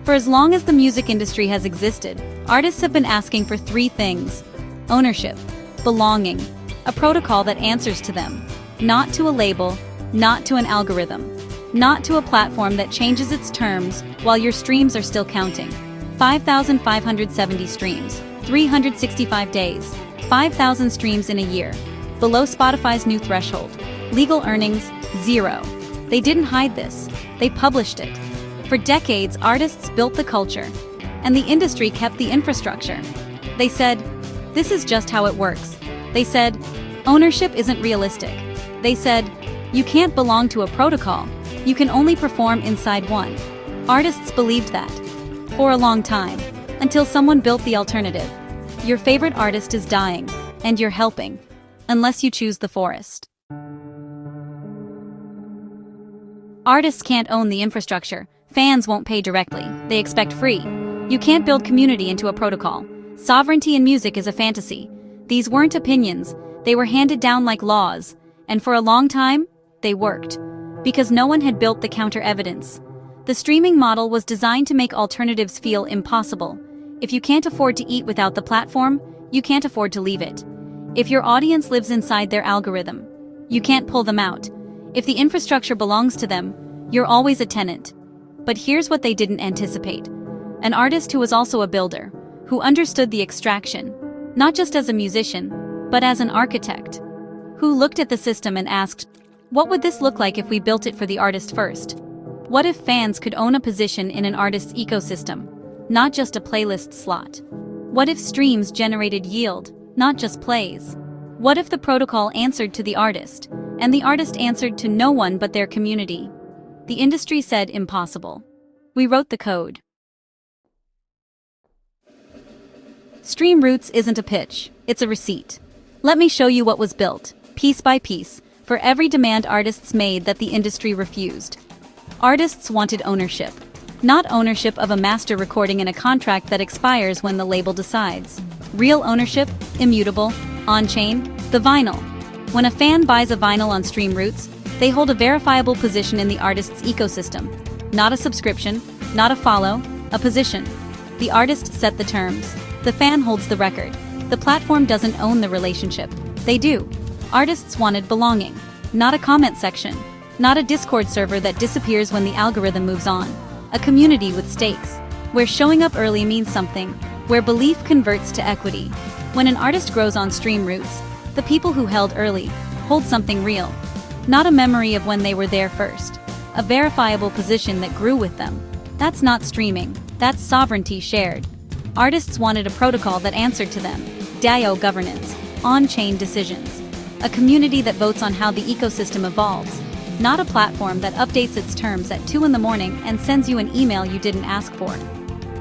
For as long as the music industry has existed, artists have been asking for three things: ownership, belonging, a protocol that answers to them, not to a label, not to an algorithm, not to a platform that changes its terms while your streams are still counting. 5,570 streams, 365 days, 5,000 streams in a year, below Spotify's new threshold. Legal earnings, zero. They didn't hide this, they published it. For decades, artists built the culture, and the industry kept the infrastructure. They said, this is just how it works. They said, ownership isn't realistic. They said, you can't belong to a protocol, you can only perform inside one. Artists believed that for a long time, until someone built the alternative. Your favorite artist is dying, and you're helping, unless you choose the forest. Artists can't own the infrastructure, fans won't pay directly, they expect free. You can't build community into a protocol. Sovereignty in music is a fantasy. These weren't opinions, they were handed down like laws, and for a long time, they worked. Because no one had built the counter-evidence. The streaming model was designed to make alternatives feel impossible. If you can't afford to eat without the platform, you can't afford to leave it. If your audience lives inside their algorithm, you can't pull them out. If the infrastructure belongs to them, you're always a tenant. But here's what they didn't anticipate. An artist who was also a builder, who understood the extraction, not just as a musician, but as an architect, who looked at the system and asked, what would this look like if we built it for the artist first? What if fans could own a position in an artist's ecosystem, not just a playlist slot? What if streams generated yield, not just plays? What if the protocol answered to the artist, and the artist answered to no one but their community? The industry said impossible. We wrote the code. Stream Roots isn't a pitch, it's a receipt. Let me show you what was built, piece by piece, for every demand artists made that the industry refused. Artists wanted ownership. Not ownership of a master recording in a contract that expires when the label decides. Real ownership, immutable, on-chain, the vinyl. When a fan buys a vinyl on Stream Roots, they hold a verifiable position in the artist's ecosystem. Not a subscription, not a follow, a position. The artist set the terms. The fan holds the record. The platform doesn't own the relationship. They do. Artists wanted belonging. Not a comment section. Not a Discord server that disappears when the algorithm moves on. A community with stakes. Where showing up early means something. Where belief converts to equity. When an artist grows on Stream Roots, the people who held early hold something real. Not a memory of when they were there first. A verifiable position that grew with them. That's not streaming. That's sovereignty shared. Artists wanted a protocol that answered to them. DAO governance. On-chain decisions. A community that votes on how the ecosystem evolves. Not a platform that updates its terms at 2 in the morning and sends you an email you didn't ask for.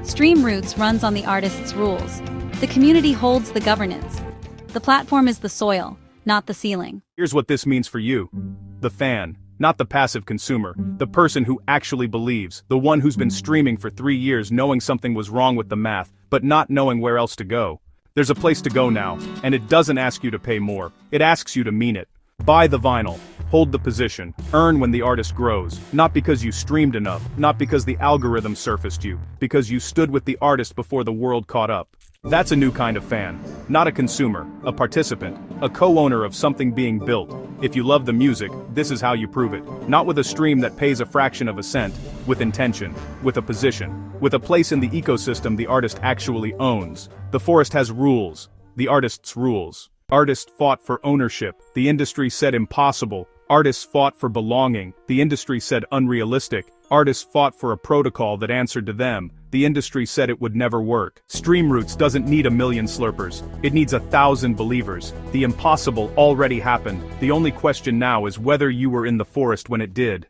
Stream Roots runs on the artist's rules. The community holds the governance. The platform is the soil, not the ceiling. Here's what this means for you. The fan, not the passive consumer, the person who actually believes, the one who's been streaming for 3 years knowing something was wrong with the math, but not knowing where else to go. There's a place to go now, and it doesn't ask you to pay more, it asks you to mean it. Buy the vinyl, hold the position, earn when the artist grows, not because you streamed enough, not because the algorithm surfaced you, because you stood with the artist before the world caught up. That's a new kind of fan. Not a consumer, a participant, a co-owner of something being built. If you love the music, this is how you prove it. Not with a stream that pays a fraction of a cent, with intention, with a position, with a place in the ecosystem the artist actually owns. The forest has rules, the artist's rules. Artists fought for ownership, the industry said impossible. Artists fought for belonging, the industry said unrealistic. Artists fought for a protocol that answered to them, the industry said it would never work. Stream Roots doesn't need 1 million slurpers, it needs 1,000 believers. The impossible already happened, the only question now is whether you were in the forest when it did.